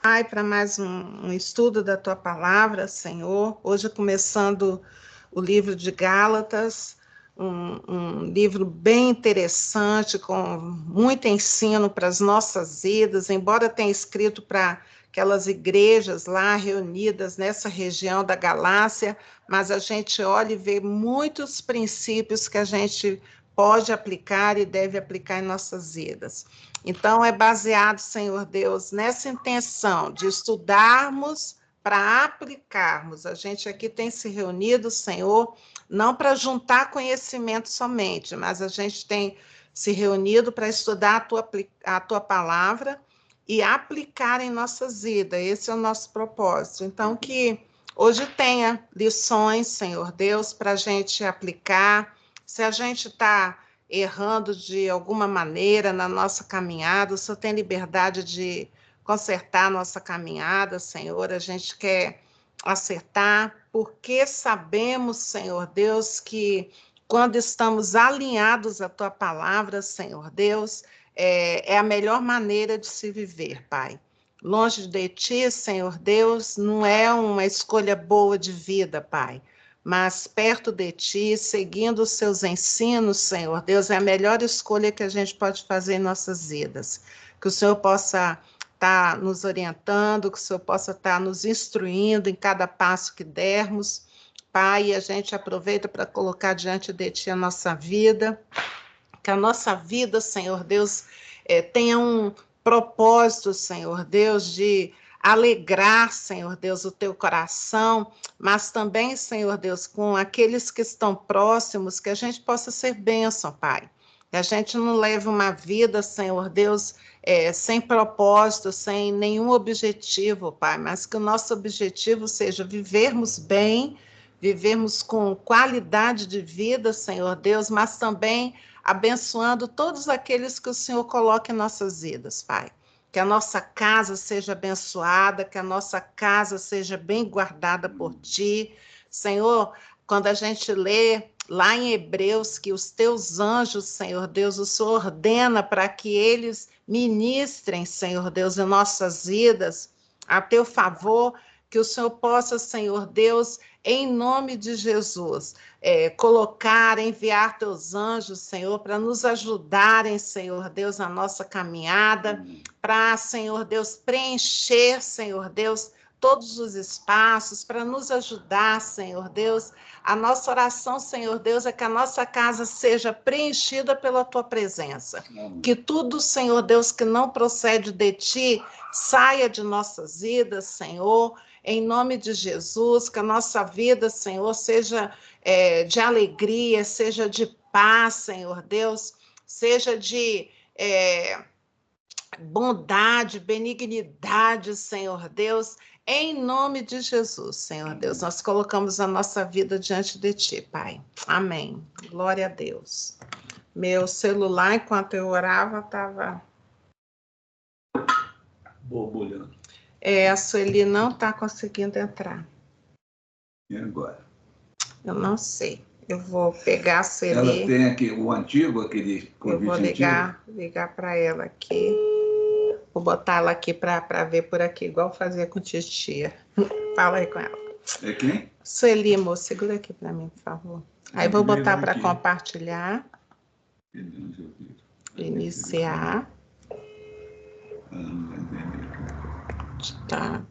Pai, para mais um estudo da Tua Palavra, Senhor. Hoje começando o livro de Gálatas, um livro bem interessante, com muito ensino para as nossas vidas, embora tenha escrito para aquelas igrejas lá reunidas nessa região da Galácia, mas a gente olha e vê muitos princípios que a gente pode aplicar e deve aplicar em nossas vidas. Então, é baseado, Senhor Deus, nessa intenção de estudarmos para aplicarmos. A gente aqui tem se reunido, Senhor, não para juntar conhecimento somente, mas a gente tem se reunido para estudar a tua palavra e aplicar em nossas vidas. Esse é o nosso propósito. Então, que hoje tenha lições, Senhor Deus, para a gente aplicar. Se a gente está errando de alguma maneira na nossa caminhada, o Senhor tem liberdade de consertar a nossa caminhada, Senhor. A gente quer acertar, porque sabemos, Senhor Deus, que quando estamos alinhados à Tua palavra, Senhor Deus, é a melhor maneira de se viver, Pai. Longe de Ti, Senhor Deus, não é uma escolha boa de vida, Pai, mas perto de Ti, seguindo os Seus ensinos, Senhor Deus, é a melhor escolha que a gente pode fazer em nossas vidas. Que o Senhor possa estar nos orientando, que o Senhor possa estar nos instruindo em cada passo que dermos. Pai, a gente aproveita para colocar diante de Ti a nossa vida, que a nossa vida, Senhor Deus, tenha um propósito, Senhor Deus, de alegrar, Senhor Deus, o Teu coração, mas também, Senhor Deus, com aqueles que estão próximos, que a gente possa ser bênção, Pai. Que a gente não leve uma vida, Senhor Deus, sem propósito, sem nenhum objetivo, Pai, mas que o nosso objetivo seja vivermos bem, vivermos com qualidade de vida, Senhor Deus, mas também abençoando todos aqueles que o Senhor coloca em nossas vidas, Pai. Que a nossa casa seja abençoada, que a nossa casa seja bem guardada por Ti. Senhor, quando a gente lê lá em Hebreus que os Teus anjos, Senhor Deus, o Senhor ordena para que eles ministrem, Senhor Deus, em nossas vidas, a Teu favor, que o Senhor possa, Senhor Deus, em nome de Jesus, enviar teus anjos, Senhor, para nos ajudarem, Senhor Deus, na nossa caminhada, para, Senhor Deus, preencher, Senhor Deus, todos os espaços, para nos ajudar, Senhor Deus. A nossa oração, Senhor Deus, é que a nossa casa seja preenchida pela tua presença. Que tudo, Senhor Deus, que não procede de ti, saia de nossas vidas, Senhor, em nome de Jesus, que a nossa vida, Senhor, seja de alegria, seja de paz, Senhor Deus, seja de bondade, benignidade, Senhor Deus, em nome de Jesus, Senhor Deus. Nós colocamos a nossa vida diante de Ti, Pai. Amém. Glória a Deus. Meu celular, enquanto eu orava, estava borbulhando. A Sueli não está conseguindo entrar. E agora? Eu não sei. Eu vou pegar a Sueli. Ela tem aqui o antigo, aquele convite. Eu vou ligar para ela aqui. Vou botar ela aqui para ver por aqui, igual fazia com titia. Fala aí com ela. É quem? Sueli, moço, segura aqui para mim, por favor. Aí vou botar para compartilhar. Iniciar. Tá.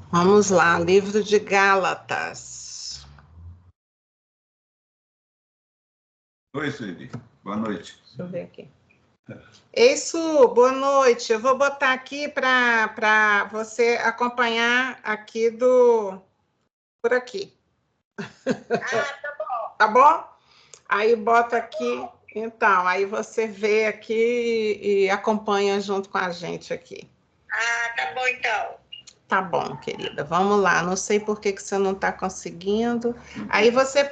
Vamos lá, livro de Gálatas. Oi, Sueli. Boa noite. Deixa eu ver aqui. Isso, boa noite. Eu vou botar aqui para você acompanhar aqui por aqui. Tá bom. Tá bom? Aí bota aqui. Então, aí você vê aqui e acompanha junto com a gente aqui. Tá bom então. Tá bom, querida. Vamos lá. Não sei por que você não está conseguindo. Aí você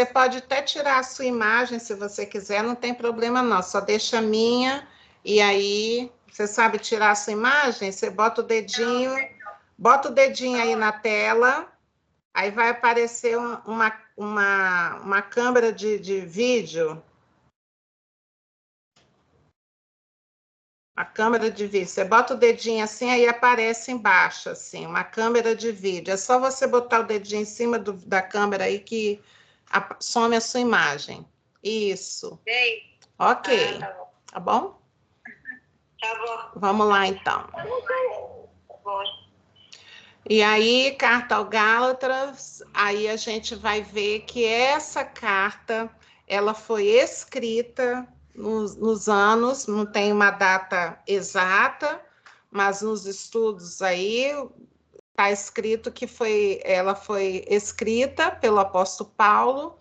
pode até tirar a sua imagem se você quiser, não tem problema não. Só deixa a minha e aí você sabe tirar a sua imagem? Você bota o dedinho aí na tela. Aí vai aparecer uma câmera de vídeo. A câmera de vídeo. Você bota o dedinho assim, aí aparece embaixo, assim, uma câmera de vídeo. É só você botar o dedinho em cima da câmera aí que some a sua imagem. Isso. Ei. Ok. Tá bom. Tá bom? Tá bom. Vamos lá, então. Tá bom. E aí, carta ao Gálatas, aí a gente vai ver que essa carta, ela foi escrita nos anos, não tem uma data exata, mas nos estudos aí está escrito que ela foi escrita pelo apóstolo Paulo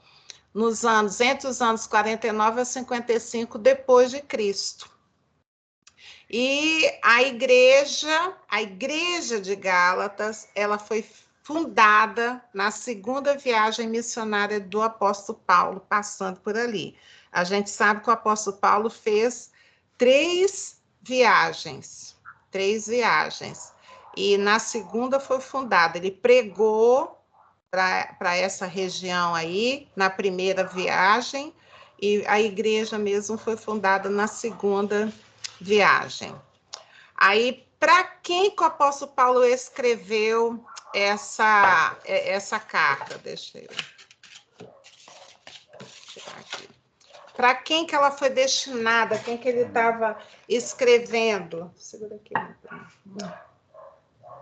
entre os anos 49 a 55 depois de Cristo. E a igreja de Gálatas, ela foi fundada na segunda viagem missionária do apóstolo Paulo, passando por ali. A gente sabe que o apóstolo Paulo fez 3 viagens, e na segunda foi fundada. Ele pregou para essa região aí, na primeira viagem, e a igreja mesmo foi fundada na segunda viagem. Aí, para quem que o apóstolo Paulo escreveu essa carta? Deixa eu tirar aqui. Para quem que ela foi destinada? Quem que ele estava escrevendo? Segura aqui.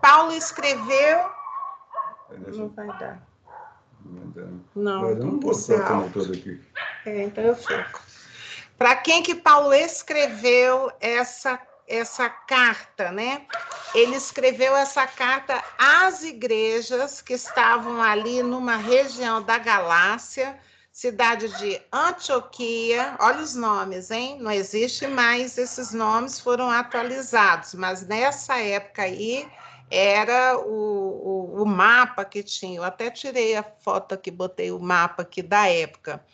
Paulo escreveu... Não vai dar. Não, não vou botar no todo aqui. Então eu fico. Para quem que Paulo escreveu essa carta, né? Ele escreveu essa carta às igrejas que estavam ali numa região da Galácia, cidade de Antioquia. Olha os nomes, hein? Não existe mais, esses nomes foram atualizados, mas nessa época aí era o mapa que tinha. Eu até tirei a foto aqui, botei o mapa aqui da época.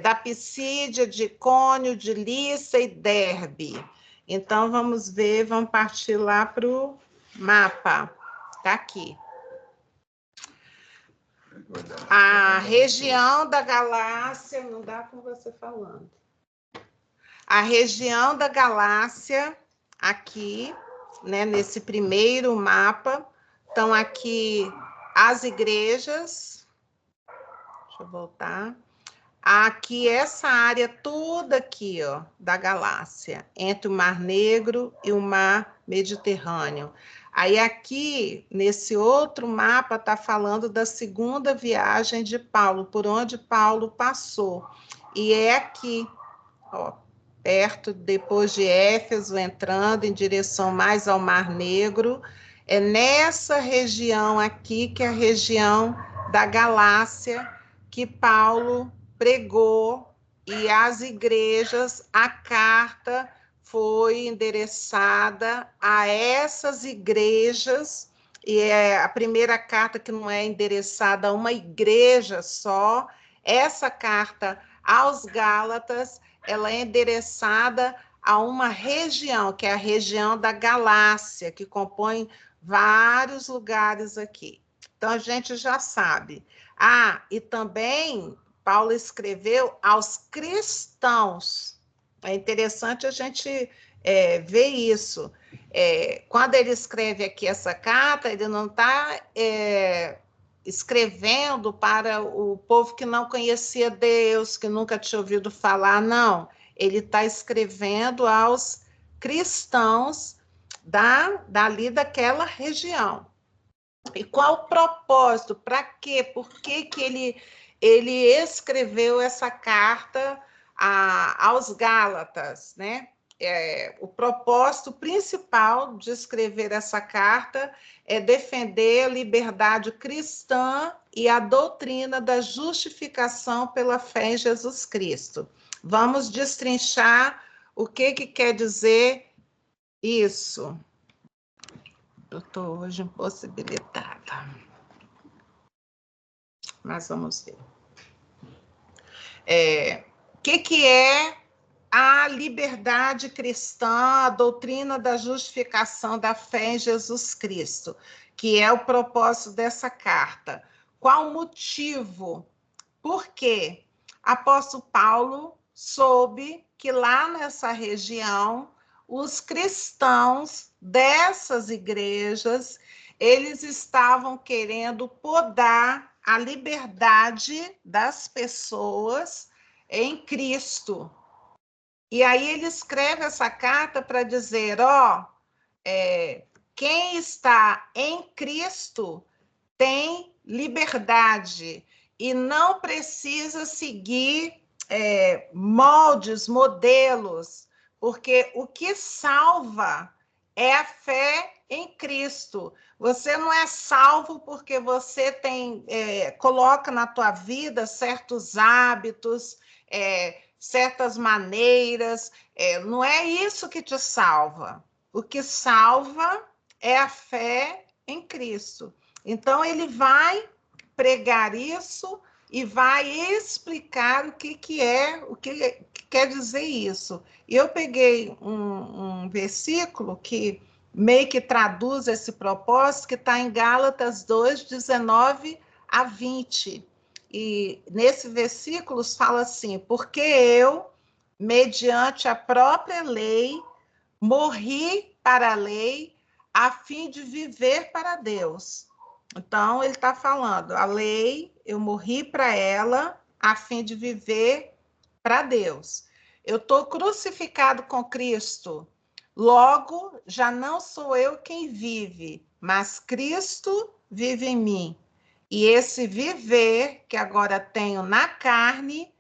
Da Pisídia, de Icônio, de Lissa e Derbe. Então, vamos ver, vamos partir lá para o mapa. Está aqui. A região da Galácia, não dá com você falando. A região da Galácia, aqui, né, nesse primeiro mapa, estão aqui as igrejas. Deixa eu voltar. Aqui, essa área toda aqui, ó, da Galácia, entre o Mar Negro e o Mar Mediterrâneo. Aí aqui, nesse outro mapa, está falando da segunda viagem de Paulo, por onde Paulo passou. E é aqui, ó, perto, depois de Éfeso, entrando em direção mais ao Mar Negro. É nessa região aqui, que é a região da Galácia, que Paulo pregou, e as igrejas, a carta foi endereçada a essas igrejas, e é a primeira carta que não é endereçada a uma igreja só. Essa carta aos Gálatas, ela é endereçada a uma região, que é a região da Galácia, que compõe vários lugares aqui. Então, a gente já sabe. E também Paulo escreveu aos cristãos. É interessante a gente ver isso. Quando ele escreve aqui essa carta, ele não está escrevendo para o povo que não conhecia Deus, que nunca tinha ouvido falar, não. Ele está escrevendo aos cristãos dali daquela região. E qual o propósito? Para quê? Por que ele escreveu essa carta aos Gálatas, né? O propósito principal de escrever essa carta é defender a liberdade cristã e a doutrina da justificação pela fé em Jesus Cristo. Vamos destrinchar o que quer dizer isso. Eu estou hoje impossibilitada. Mas vamos ver. O que é a liberdade cristã, a doutrina da justificação da fé em Jesus Cristo, que é o propósito dessa carta? Qual o motivo? Por quê? Apóstolo Paulo soube que lá nessa região os cristãos dessas igrejas, eles estavam querendo podar a liberdade das pessoas em Cristo. E aí ele escreve essa carta para dizer, quem está em Cristo tem liberdade e não precisa seguir moldes, modelos, porque o que salva é a fé em Cristo. Você não é salvo porque você coloca na tua vida certos hábitos, certas maneiras, não é isso que te salva. O que salva é a fé em Cristo. Então, ele vai pregar isso e vai explicar o que quer dizer isso. E eu peguei um versículo que meio que traduz esse propósito, que está em Gálatas 2, 19 a 20. E nesse versículo fala assim, porque eu, mediante a própria lei, morri para a lei, a fim de viver para Deus. Então, ele está falando, a lei, eu morri para ela, a fim de viver para Deus. Eu estou crucificado com Cristo, logo, já não sou eu quem vive, mas Cristo vive em mim. E esse viver que agora tenho na carne,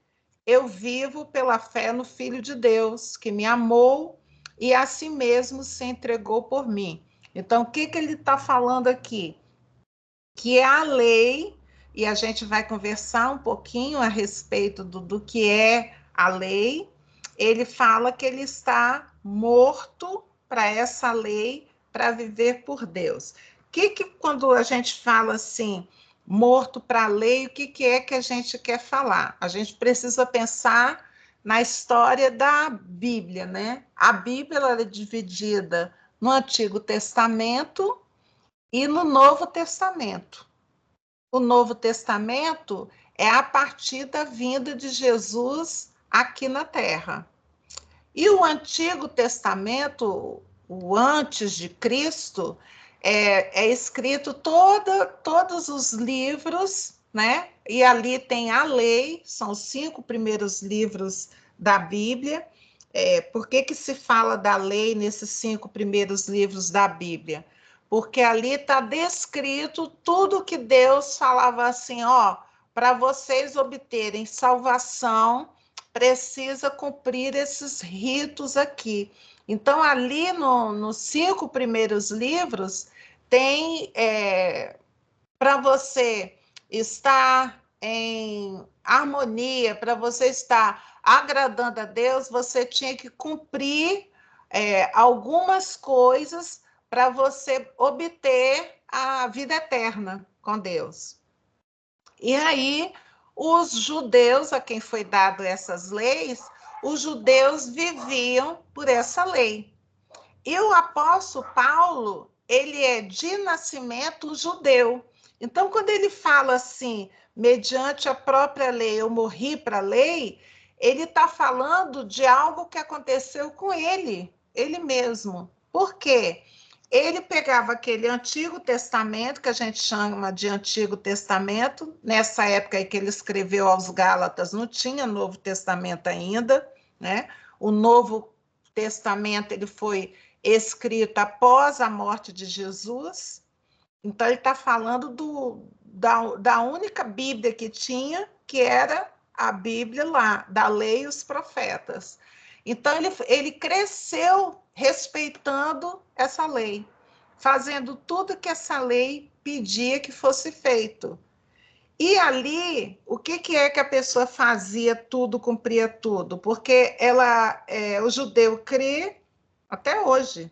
eu vivo pela fé no Filho de Deus, que me amou e a si mesmo se entregou por mim. Então, o que ele está falando aqui? Que é a lei, e a gente vai conversar um pouquinho a respeito do que é a lei. Ele fala que ele está morto para essa lei, para viver por Deus. Que quando a gente fala assim, morto para a lei, o que é que a gente quer falar? A gente precisa pensar na história da Bíblia, né? A Bíblia ela é dividida no Antigo Testamento e no Novo Testamento. O Novo Testamento é a partir da vinda de Jesus aqui na Terra. E o Antigo Testamento, o antes de Cristo, é escrito todos os livros, né? E ali tem a lei, são os 5 primeiros livros da Bíblia. Por que se fala da lei nesses 5 primeiros livros da Bíblia? Porque ali está descrito tudo que Deus falava assim, para vocês obterem salvação, precisa cumprir esses ritos aqui. Então, ali nos 5 primeiros livros, tem para você estar em harmonia, para você estar agradando a Deus, você tinha que cumprir algumas coisas para você obter a vida eterna com Deus. E aí, os judeus, a quem foi dado essas leis, os judeus viviam por essa lei. E o apóstolo Paulo, ele é de nascimento judeu. Então, quando ele fala assim, mediante a própria lei, eu morri para a lei, ele está falando de algo que aconteceu com ele mesmo. Por quê? Ele pegava aquele Antigo Testamento, que a gente chama de Antigo Testamento, nessa época em que ele escreveu aos Gálatas, não tinha Novo Testamento ainda, né? O Novo Testamento ele foi escrito após a morte de Jesus, então ele está falando da única Bíblia que tinha, que era a Bíblia lá, da lei e os profetas. Então ele cresceu respeitando essa lei, fazendo tudo que essa lei pedia que fosse feito. E ali, o que é que a pessoa fazia tudo, cumpria tudo? Porque o judeu crê, até hoje,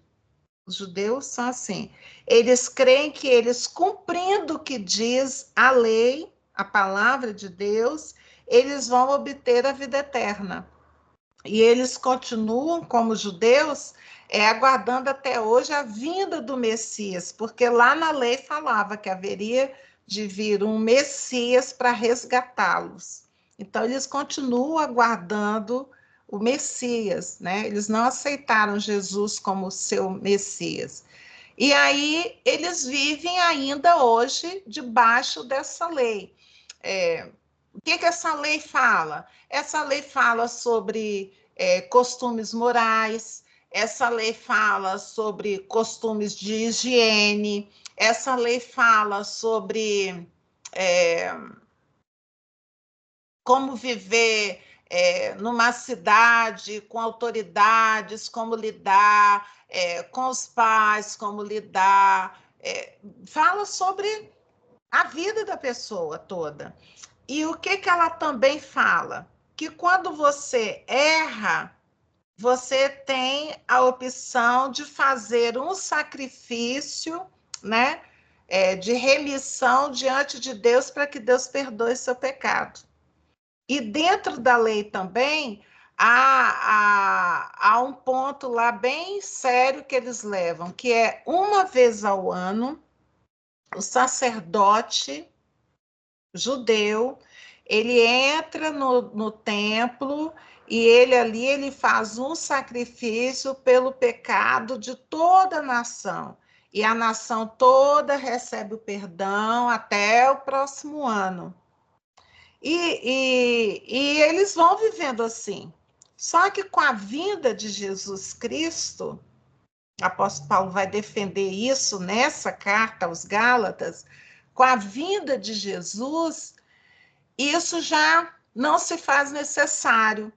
os judeus são assim, eles creem que eles, cumprindo o que diz a lei, a palavra de Deus, eles vão obter a vida eterna. E eles continuam, como judeus, aguardando até hoje a vinda do Messias, porque lá na lei falava que haveria de vir um Messias para resgatá-los. Então, eles continuam aguardando o Messias, né? Eles não aceitaram Jesus como seu Messias. E aí eles vivem ainda hoje debaixo dessa lei. O que essa lei fala? Essa lei fala sobre costumes morais, essa lei fala sobre costumes de higiene, essa lei fala sobre como viver numa cidade com autoridades, como lidar com os pais, como lidar. Fala sobre a vida da pessoa toda. E o que ela também fala? Que quando você erra, você tem a opção de fazer um sacrifício, né? De remissão diante de Deus para que Deus perdoe seu pecado. E dentro da lei também há um ponto lá bem sério que eles levam, que é uma vez ao ano, o sacerdote judeu, ele entra no templo e ele faz um sacrifício pelo pecado de toda a nação. E a nação toda recebe o perdão até o próximo ano. E eles vão vivendo assim. Só que com a vinda de Jesus Cristo, o apóstolo Paulo vai defender isso nessa carta aos Gálatas, com a vinda de Jesus, isso já não se faz necessário,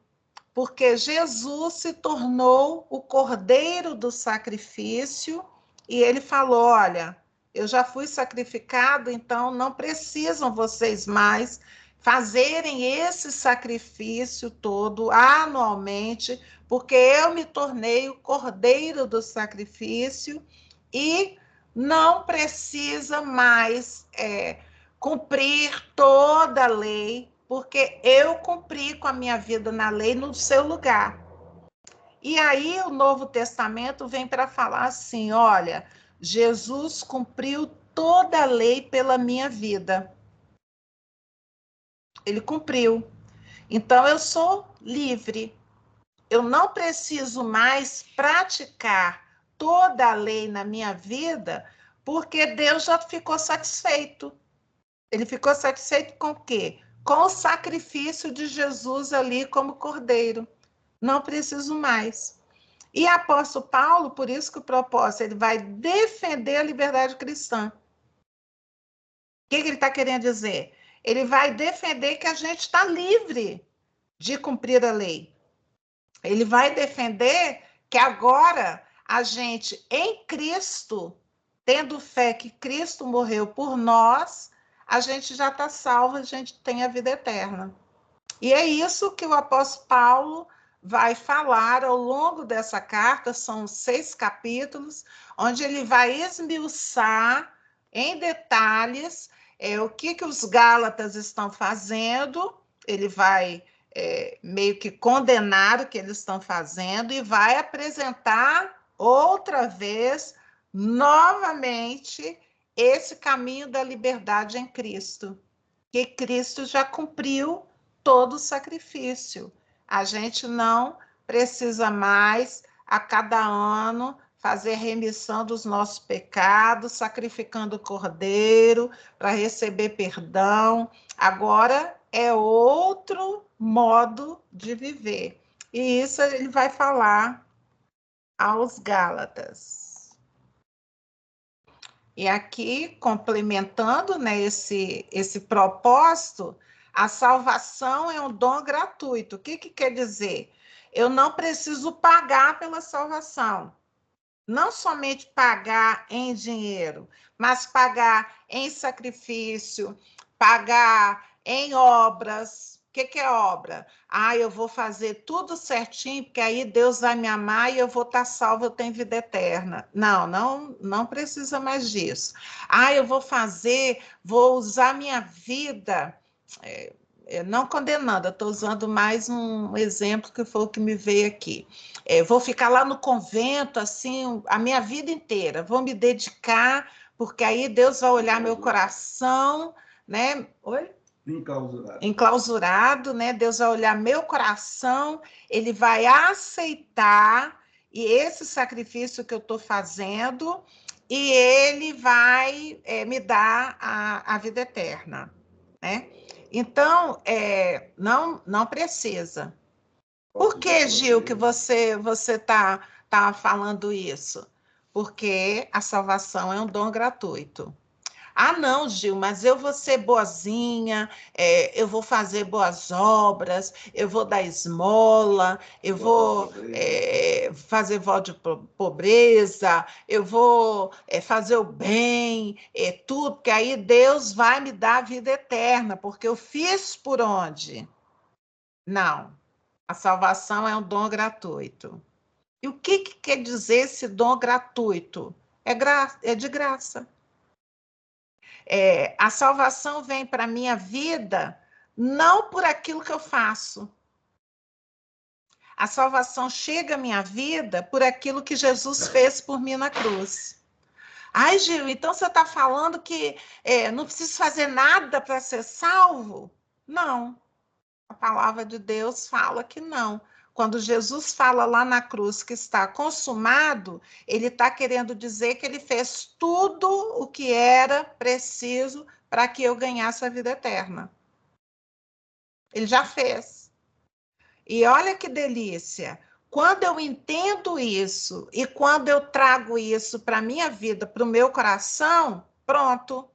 porque Jesus se tornou o cordeiro do sacrifício e ele falou: olha, eu já fui sacrificado, então não precisam vocês mais fazerem esse sacrifício todo anualmente, porque eu me tornei o cordeiro do sacrifício e não precisa mais cumprir toda a lei, porque eu cumpri com a minha vida na lei no seu lugar. E aí o Novo Testamento vem para falar assim: olha, Jesus cumpriu toda a lei pela minha vida. Ele cumpriu. Então eu sou livre. Eu não preciso mais praticar toda a lei na minha vida, porque Deus já ficou satisfeito. Ele ficou satisfeito com o quê? Com o sacrifício de Jesus ali como cordeiro. Não preciso mais. E apóstolo Paulo, por isso que o propósito, ele vai defender a liberdade cristã. O que ele está querendo dizer? Ele vai defender que a gente está livre de cumprir a lei. Ele vai defender que agora a gente, em Cristo, tendo fé que Cristo morreu por nós, a gente já está salvo, a gente tem a vida eterna. E é isso que o apóstolo Paulo vai falar ao longo dessa carta, são 6 capítulos, onde ele vai esmiuçar em detalhes o que os Gálatas estão fazendo, ele vai meio que condenar o que eles estão fazendo e vai apresentar outra vez, novamente, esse caminho da liberdade em Cristo, que Cristo já cumpriu todo o sacrifício. A gente não precisa mais, a cada ano, fazer remissão dos nossos pecados, sacrificando o cordeiro para receber perdão. Agora é outro modo de viver. E isso ele vai falar aos Gálatas. E aqui, complementando, né, esse propósito, a salvação é um dom gratuito. O que quer dizer? Eu não preciso pagar pela salvação. Não somente pagar em dinheiro, mas pagar em sacrifício, pagar em obras. O que é obra? Eu vou fazer tudo certinho, porque aí Deus vai me amar e eu vou estar salvo, eu tenho vida eterna. Não precisa mais disso. Eu vou usar minha vida, não condenando, eu estou usando mais um exemplo que foi o que me veio aqui. Vou ficar lá no convento, assim, a minha vida inteira, vou me dedicar, porque aí Deus vai olhar meu coração, né? Oi? Enclausurado. Enclausurado, né? Deus vai olhar meu coração, ele vai aceitar e esse sacrifício que eu estou fazendo e ele vai me dar a vida eterna, né? Então, não precisa. Por que, Gil, que você tá falando isso? Porque a salvação é um dom gratuito. Ah, não, Gil, mas eu vou ser boazinha, eu vou fazer boas obras, eu vou dar esmola, eu vou fazer voto de pobreza, eu vou fazer o bem, tudo, porque aí Deus vai me dar a vida eterna, porque eu fiz por onde? Não, a salvação é um dom gratuito. E o que quer dizer esse dom gratuito? É de graça. A salvação vem para a minha vida não por aquilo que eu faço. A salvação chega à minha vida por aquilo que Jesus fez por mim na cruz. Ai, Gil, então você está falando que não preciso fazer nada para ser salvo? Não. A palavra de Deus fala que não. Quando Jesus fala lá na cruz que está consumado, ele está querendo dizer que ele fez tudo o que era preciso para que eu ganhasse a vida eterna. Ele já fez. E olha que delícia. Quando eu entendo isso e quando eu trago isso para a minha vida, para o meu coração, pronto.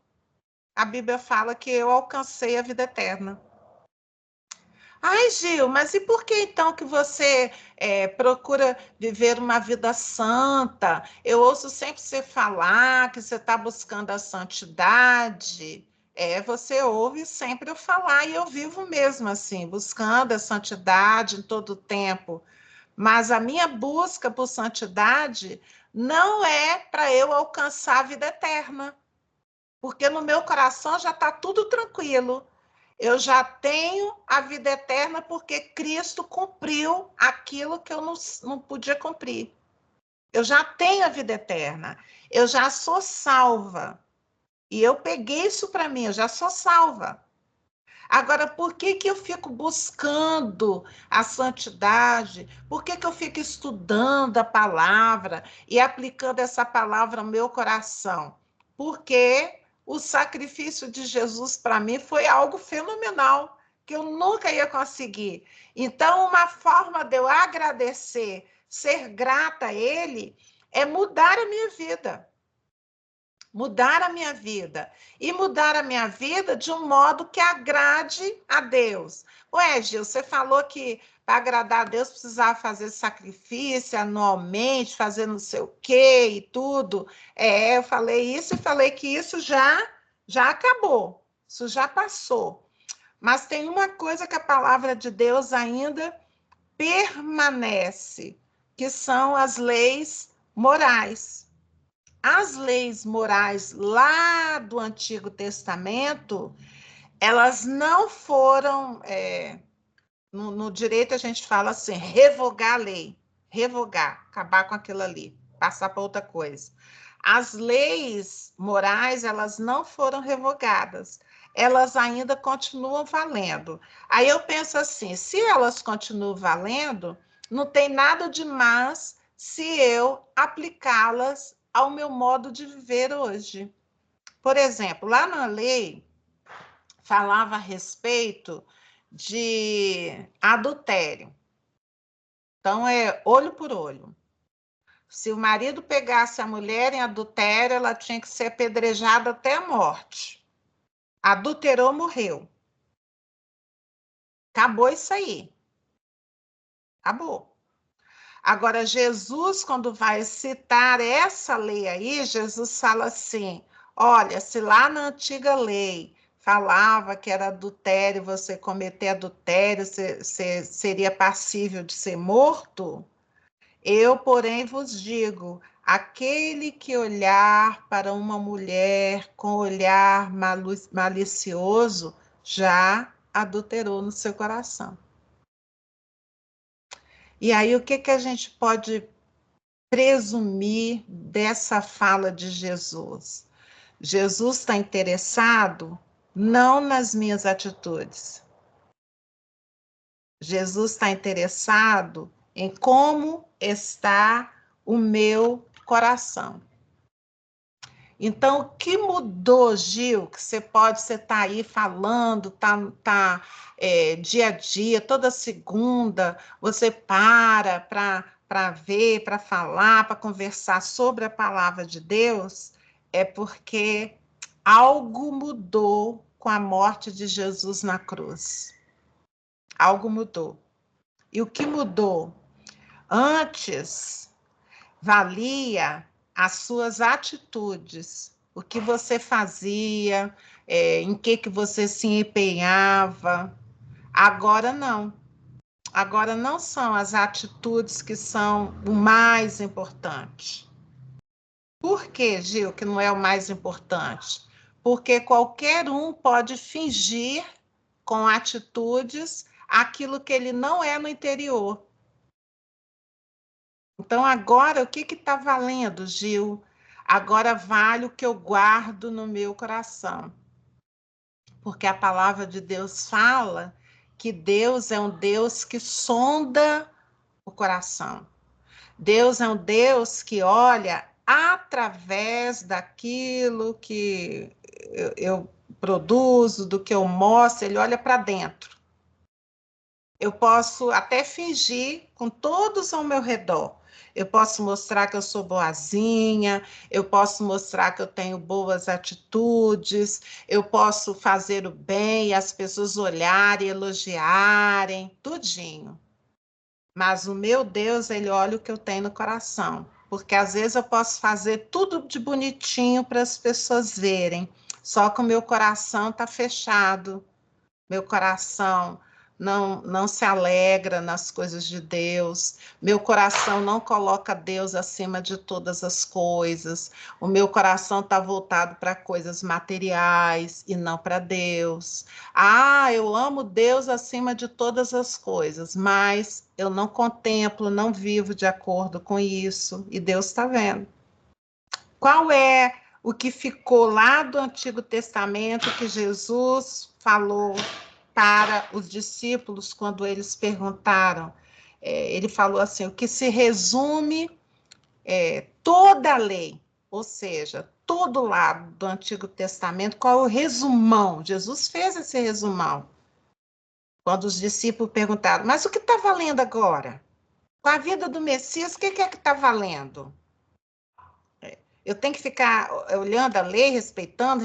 A Bíblia fala que eu alcancei a vida eterna. Ai, Gil, mas e por que então que você procura viver uma vida santa? Eu ouço sempre você falar que você está buscando a santidade. Você ouve sempre eu falar e eu vivo mesmo assim, buscando a santidade em todo o tempo. Mas a minha busca por santidade não é para eu alcançar a vida eterna, porque no meu coração já está tudo tranquilo. Eu já tenho a vida eterna porque Cristo cumpriu aquilo que eu não podia cumprir. Eu já tenho a vida eterna. Eu já sou salva. E eu peguei isso para mim, eu já sou salva. Agora, por que eu fico buscando a santidade? Por que eu fico estudando a palavra e aplicando essa palavra ao meu coração? Porque o sacrifício de Jesus para mim foi algo fenomenal, que eu nunca ia conseguir. Então, uma forma de eu agradecer, ser grata a Ele, é mudar a minha vida. Mudar a minha vida. E mudar a minha vida de um modo que agrade a Deus. Ué, Gil, você falou que para agradar a Deus precisava fazer sacrifício anualmente, fazer não sei o quê e tudo. Eu falei isso e falei que isso já acabou. Isso já passou. Mas tem uma coisa que a palavra de Deus ainda permanece, que são as leis morais. As leis morais lá do Antigo Testamento, elas não foram, no direito a gente fala assim, revogar a lei, revogar, acabar com aquilo ali, passar para outra coisa. As leis morais, elas não foram revogadas, elas ainda continuam valendo. Aí eu penso assim, se elas continuam valendo, não tem nada de mais se eu aplicá-las ao meu modo de viver hoje. Por exemplo, lá na lei falava a respeito de adultério. Então, é olho por olho. Se o marido pegasse a mulher em adultério, ela tinha que ser apedrejada até a morte. Adulterou, morreu. Acabou isso aí. Acabou. Agora, Jesus, quando vai citar essa lei aí, Jesus fala assim, olha, se lá na antiga lei falava que era adultério, você cometer adultério, você seria passível de ser morto, eu, porém, vos digo, aquele que olhar para uma mulher com olhar malicioso, já adulterou no seu coração. E aí, o que a gente pode presumir dessa fala de Jesus? Jesus está interessado não nas minhas atitudes. Jesus está interessado em como está o meu coração. Então, o que mudou, Gil, que você estar aí falando, dia a dia, toda segunda, você para ver, para falar, para conversar sobre a palavra de Deus, é porque algo mudou com a morte de Jesus na cruz. Algo mudou. E o que mudou? Antes, valia as suas atitudes, o que você fazia, em que você se empenhava. Agora não. Agora não são as atitudes que são o mais importante. Por que, Gil, que não é o mais importante? Porque qualquer um pode fingir com atitudes aquilo que ele não é no interior. Então, agora, o que está valendo, Gil? Agora vale o que eu guardo no meu coração. Porque a palavra de Deus fala que Deus é um Deus que sonda o coração. Deus é um Deus que olha através daquilo que eu produzo, do que eu mostro, ele olha para dentro. Eu posso até fingir com todos ao meu redor. Eu posso mostrar que eu sou boazinha, eu posso mostrar que eu tenho boas atitudes, eu posso fazer o bem e as pessoas olharem, elogiarem, tudinho. Mas o meu Deus, ele olha o que eu tenho no coração. Porque às vezes eu posso fazer tudo de bonitinho para as pessoas verem, só que o meu coração está fechado. Meu coração não se alegra nas coisas de Deus, meu coração não coloca Deus acima de todas as coisas, o meu coração está voltado para coisas materiais e não para Deus. Eu amo Deus acima de todas as coisas, mas eu não contemplo, não vivo de acordo com isso, e Deus está vendo. Qual é o que ficou lá do Antigo Testamento que Jesus falou para os discípulos quando eles perguntaram? Ele falou assim, o que se resume toda a lei, ou seja, todo lado do Antigo Testamento, qual é o resumão? Jesus fez esse resumão. Quando os discípulos perguntaram, mas o que está valendo agora? Com a vida do Messias, o que é que está valendo? Eu tenho que ficar olhando a lei, respeitando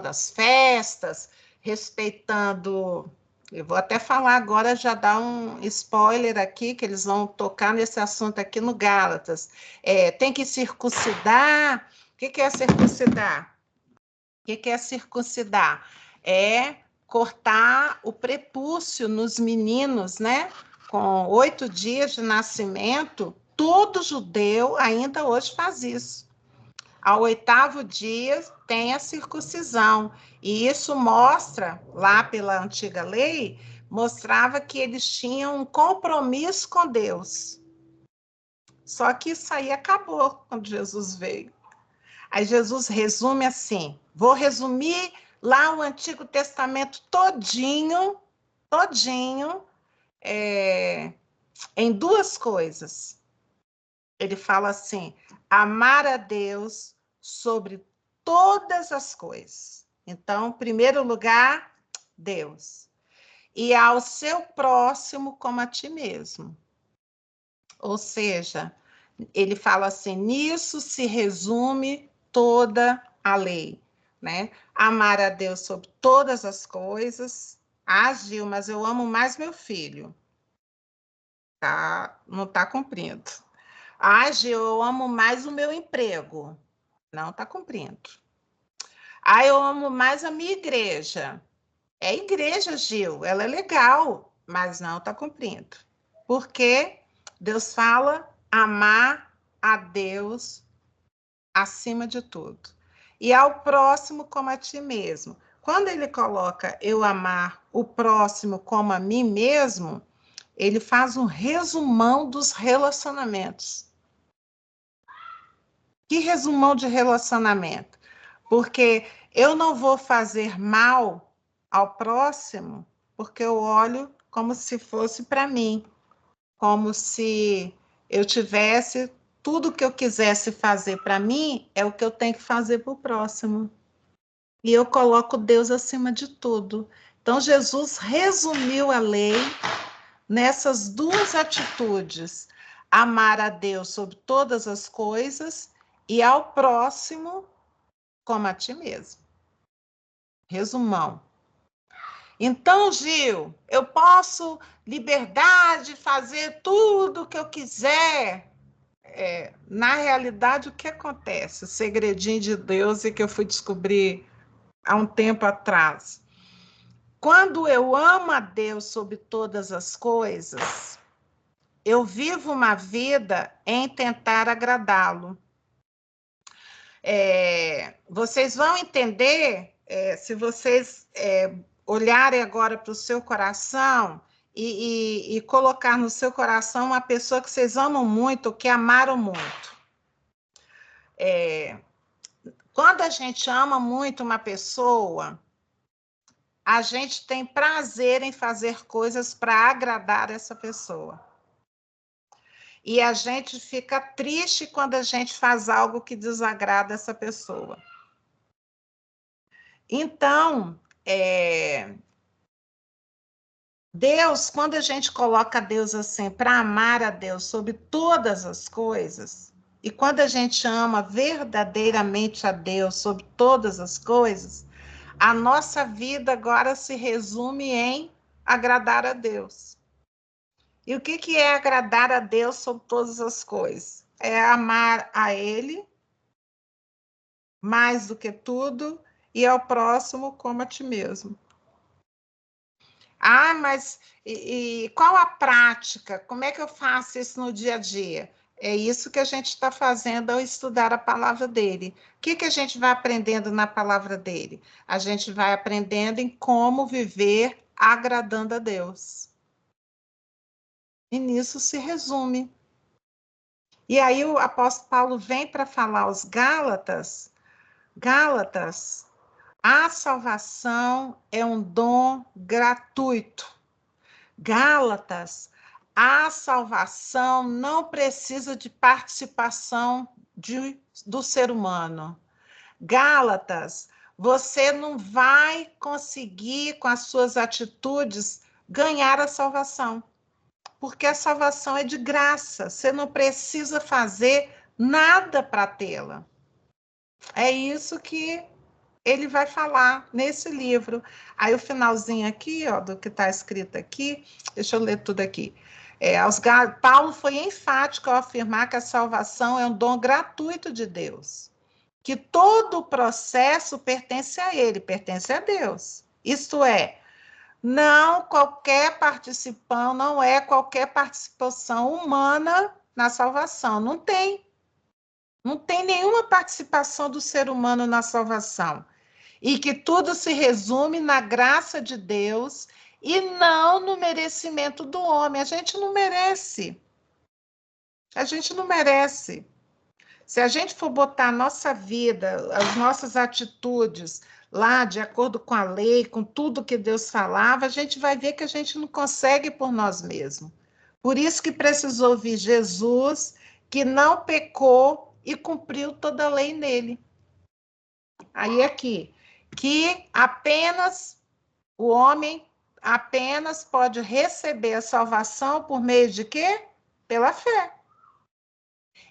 as festas, respeitando... Eu vou até falar agora, já dar um spoiler aqui, que eles vão tocar nesse assunto aqui no Gálatas. Tem que circuncidar. O que é circuncidar? O que é circuncidar? É cortar o prepúcio nos meninos, né? Com 8 dias de nascimento, todo judeu ainda hoje faz isso. Ao 8º dia tem a circuncisão. E isso mostra, lá pela antiga lei, mostrava que eles tinham um compromisso com Deus. Só que isso aí acabou quando Jesus veio. Aí Jesus resume assim, vou resumir lá o Antigo Testamento todinho, em 2 coisas. Ele fala assim, amar a Deus sobre todas as coisas. Então, em primeiro lugar, Deus. E ao seu próximo como a ti mesmo. Ou seja, ele fala assim, nisso se resume toda a lei, né? Amar a Deus sobre todas as coisas. Gil, mas eu amo mais meu filho. Não está cumprindo. Gil, eu amo mais o meu emprego. Não está cumprindo. Eu amo mais a minha igreja. É igreja, Gil, ela é legal, mas não está cumprindo. Porque Deus fala amar a Deus acima de tudo. E ao próximo como a ti mesmo. Quando ele coloca eu amar o próximo como a mim mesmo, ele faz um resumão dos relacionamentos. Que resumão de relacionamento? Porque eu não vou fazer mal ao próximo, porque eu olho como se fosse para mim, como se eu tivesse tudo que eu quisesse fazer para mim, é o que eu tenho que fazer para o próximo. E eu coloco Deus acima de tudo. Então, Jesus resumiu a lei nessas duas atitudes: amar a Deus sobre todas as coisas e ao próximo como a ti mesmo. Resumão. Então, Gil, eu posso liberdade, fazer tudo o que eu quiser. Na realidade, o que acontece? O segredinho de Deus é que eu fui descobrir há um tempo atrás. Quando eu amo a Deus sobre todas as coisas, eu vivo uma vida em tentar agradá-lo. Vocês vão entender, se vocês olharem agora para o seu coração e colocar no seu coração uma pessoa que vocês amam muito, que amaram muito. Quando a gente ama muito uma pessoa, a gente tem prazer em fazer coisas para agradar essa pessoa. E a gente fica triste quando a gente faz algo que desagrada essa pessoa. Então, Deus, quando a gente coloca Deus assim, para amar a Deus sobre todas as coisas, e quando a gente ama verdadeiramente a Deus sobre todas as coisas, a nossa vida agora se resume em agradar a Deus. E o que é agradar a Deus sobre todas as coisas? É amar a Ele mais do que tudo e ao próximo como a ti mesmo. Mas e qual a prática? Como é que eu faço isso no dia a dia? É isso que a gente está fazendo ao estudar a palavra dele. O que a gente vai aprendendo na palavra dele? A gente vai aprendendo em como viver agradando a Deus. E nisso se resume. E aí o apóstolo Paulo vem para falar aos Gálatas, a salvação é um dom gratuito. Gálatas, a salvação não precisa de participação do ser humano. Gálatas, você não vai conseguir, com as suas atitudes, ganhar a salvação. Porque a salvação é de graça. Você não precisa fazer nada para tê-la. É isso que ele vai falar nesse livro. Aí o finalzinho aqui, ó, do que está escrito aqui, deixa eu ler tudo aqui. Paulo foi enfático ao afirmar que a salvação é um dom gratuito de Deus, que todo o processo pertence a ele, pertence a Deus. Isto é, não é qualquer participação humana na salvação. Não tem nenhuma participação do ser humano na salvação. E que tudo se resume na graça de Deus e não no merecimento do homem. A gente não merece. A gente não merece. Se a gente for botar a nossa vida, as nossas atitudes lá, de acordo com a lei, com tudo que Deus falava, a gente vai ver que a gente não consegue por nós mesmos. Por isso que precisou vir Jesus, que não pecou e cumpriu toda a lei nele. Aí aqui, que apenas o homem apenas pode receber a salvação por meio de quê? Pela fé.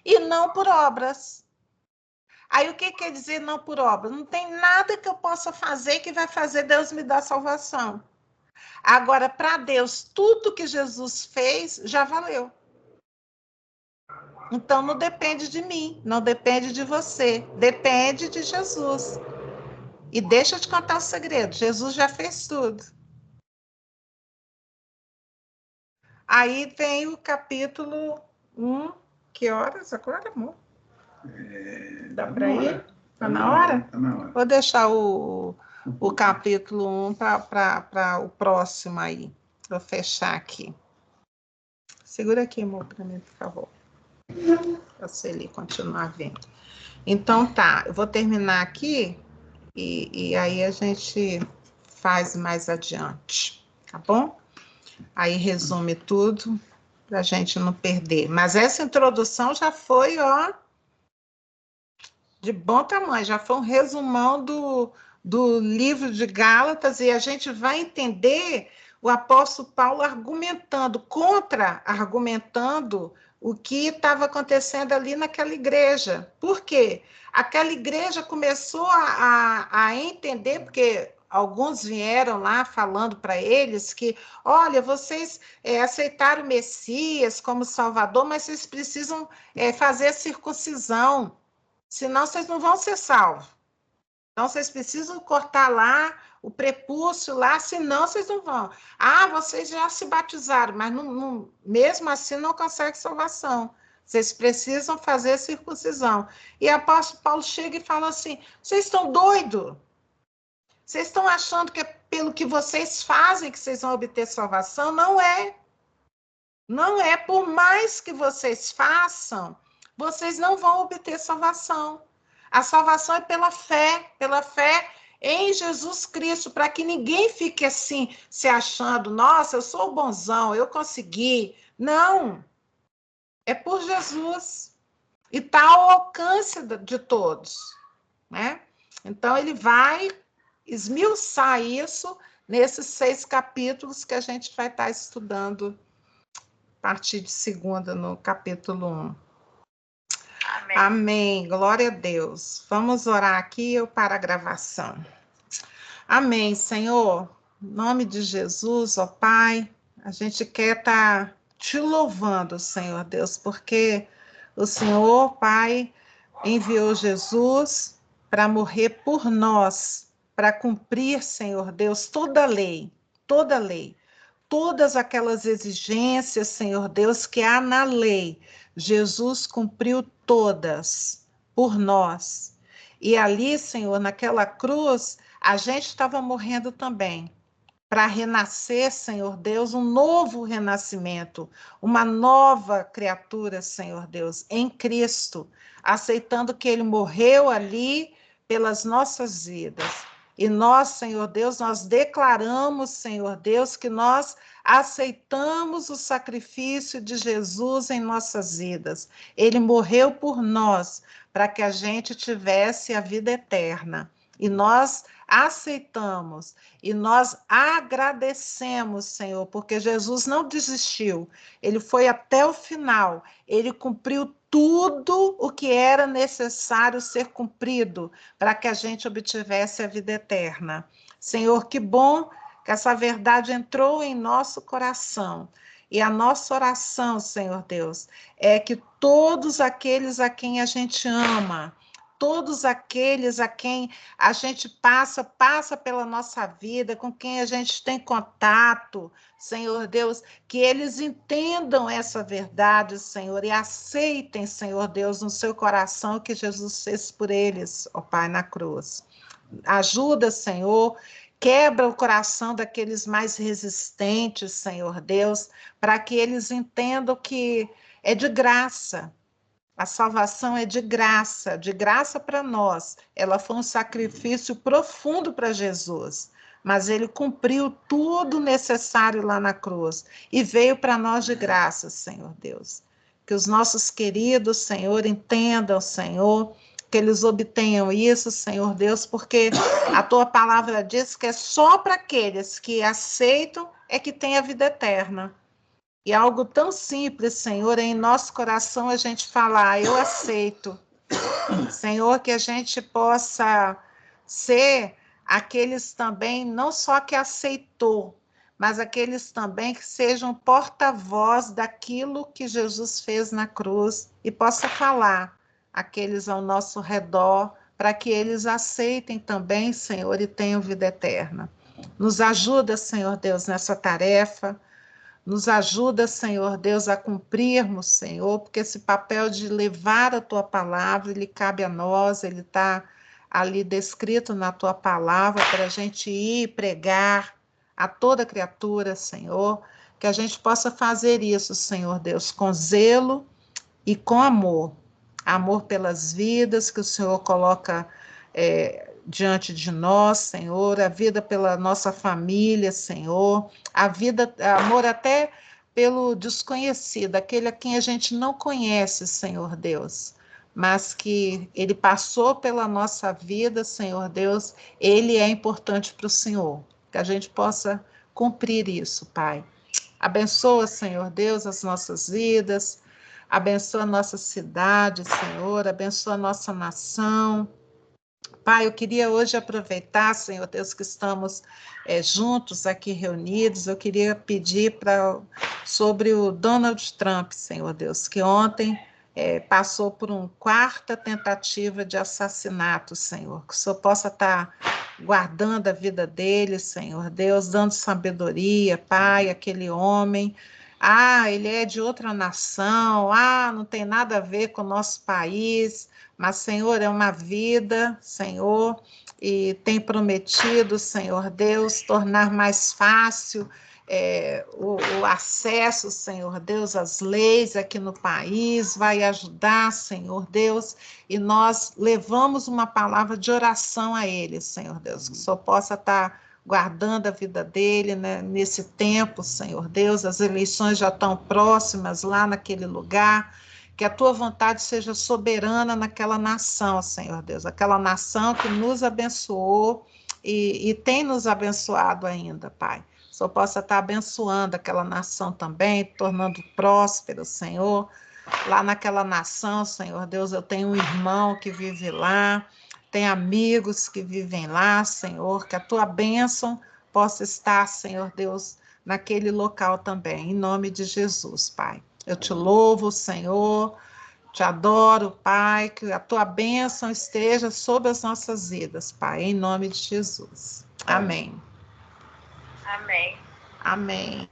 E não por obras. Aí o que quer dizer não por obras? Não tem nada que eu possa fazer que vai fazer Deus me dar salvação. Agora, para Deus, tudo que Jesus fez já valeu. Então, não depende de mim, não depende de você, depende de Jesus. E deixa eu te contar o segredo, Jesus já fez tudo. Aí vem o capítulo 1, que horas agora, amor? Dá para ir? Está na hora? Tá na hora. Vou deixar o capítulo 1 para o próximo aí. Vou fechar aqui. Segura aqui, amor, para mim, por favor. Para você ali continuar vendo. Então, tá. Eu vou terminar aqui e aí a gente faz mais adiante, tá bom? Aí resume tudo, para a gente não perder. Mas essa introdução já foi, ó, de bom tamanho, já foi um resumão do livro de Gálatas, e a gente vai entender o apóstolo Paulo argumentando o que estava acontecendo ali naquela igreja. Por quê? Aquela igreja começou a entender, porque alguns vieram lá falando para eles que, olha, vocês aceitaram o Messias como Salvador, mas vocês precisam fazer a circuncisão, senão vocês não vão ser salvos. Então, vocês precisam cortar lá o prepúcio lá, senão vocês não vão. Ah, vocês já se batizaram, mas mesmo assim não conseguem salvação. Vocês precisam fazer a circuncisão. E o apóstolo Paulo chega e fala assim, vocês estão doidos? Vocês estão achando que é pelo que vocês fazem que vocês vão obter salvação? Não é. Não é. Por mais que vocês façam, vocês não vão obter salvação. A salvação é pela fé em Jesus Cristo, para que ninguém fique assim, se achando, nossa, eu sou o bonzão, eu consegui. Não, é por Jesus. E está ao alcance de todos, né? Então, ele vai esmiuçar isso nesses 6 capítulos que a gente vai estar estudando a partir de segunda, no capítulo 1. Amém. Amém. Glória a Deus. Vamos orar aqui para a gravação. Amém, Senhor. Em nome de Jesus, ó Pai, a gente quer estar te louvando, Senhor Deus, porque o Senhor, Pai, enviou Jesus para morrer por nós, para cumprir, Senhor Deus, toda a lei, todas aquelas exigências, Senhor Deus, que há na lei. Jesus cumpriu todas por nós. E ali, Senhor, naquela cruz, a gente estava morrendo também, para renascer, Senhor Deus, um novo renascimento, uma nova criatura, Senhor Deus, em Cristo, aceitando que Ele morreu ali pelas nossas vidas. E nós, Senhor Deus, nós declaramos, Senhor Deus, que nós aceitamos o sacrifício de Jesus em nossas vidas. Ele morreu por nós, para que a gente tivesse a vida eterna. E nós aceitamos e nós agradecemos, Senhor, porque Jesus não desistiu, ele foi até o final, ele cumpriu tudo o que era necessário ser cumprido para que a gente obtivesse a vida eterna. Senhor, que bom que essa verdade entrou em nosso coração. E a nossa oração, Senhor Deus, é que todos aqueles a quem a gente ama, todos aqueles a quem a gente passa pela nossa vida, com quem a gente tem contato, Senhor Deus, que eles entendam essa verdade, Senhor, e aceitem, Senhor Deus, no seu coração o que Jesus fez por eles, ó Pai, na cruz. Ajuda, Senhor, quebra o coração daqueles mais resistentes, Senhor Deus, para que eles entendam que é de graça. A salvação é de graça para nós. Ela foi um sacrifício profundo para Jesus, mas ele cumpriu tudo necessário lá na cruz e veio para nós de graça, Senhor Deus. Que os nossos queridos, Senhor, entendam, Senhor, que eles obtenham isso, Senhor Deus, porque a tua palavra diz que é só para aqueles que aceitam é que tem a vida eterna. E algo tão simples, Senhor, em nosso coração a gente falar, eu aceito. Senhor, que a gente possa ser aqueles também, não só que aceitou, mas aqueles também que sejam porta-voz daquilo que Jesus fez na cruz e possa falar aqueles ao nosso redor, para que eles aceitem também, Senhor, e tenham vida eterna. Nos ajuda, Senhor Deus, nessa tarefa. Nos ajuda, Senhor Deus, a cumprirmos, Senhor, porque esse papel de levar a tua palavra, ele cabe a nós, ele está ali descrito na tua palavra para a gente ir pregar a toda criatura, Senhor, que a gente possa fazer isso, Senhor Deus, com zelo e com amor. Amor pelas vidas que o Senhor coloca diante de nós, Senhor, a vida pela nossa família, Senhor, a vida, amor até pelo desconhecido, aquele a quem a gente não conhece, Senhor Deus, mas que ele passou pela nossa vida, Senhor Deus, ele é importante para o Senhor, que a gente possa cumprir isso, Pai. Abençoa, Senhor Deus, as nossas vidas, abençoa a nossa cidade, Senhor, abençoa a nossa nação. Pai, eu queria hoje aproveitar, Senhor Deus, que estamos juntos aqui reunidos, eu queria pedir sobre o Donald Trump, Senhor Deus, que ontem passou por uma quarta tentativa de assassinato, Senhor, que o Senhor possa estar guardando a vida dele, Senhor Deus, dando sabedoria, Pai, aquele homem. Ele é de outra nação, não tem nada a ver com o nosso país, mas, Senhor, é uma vida, Senhor, e tem prometido, Senhor Deus, tornar mais fácil o acesso, Senhor Deus, às leis aqui no país, vai ajudar, Senhor Deus, e nós levamos uma palavra de oração a ele, Senhor Deus, que o Senhor possa estar guardando a vida dele, né, nesse tempo, Senhor Deus, as eleições já estão próximas lá naquele lugar, que a tua vontade seja soberana naquela nação, Senhor Deus, aquela nação que nos abençoou e tem nos abençoado ainda, Pai. Só possa estar abençoando aquela nação também, tornando próspero, Senhor. Lá naquela nação, Senhor Deus, eu tenho um irmão que vive lá, tem amigos que vivem lá, Senhor, que a tua bênção possa estar, Senhor Deus, naquele local também, em nome de Jesus, Pai. Eu te louvo, Senhor, te adoro, Pai, que a tua bênção esteja sobre as nossas vidas, Pai, em nome de Jesus. Amém. Amém. Amém.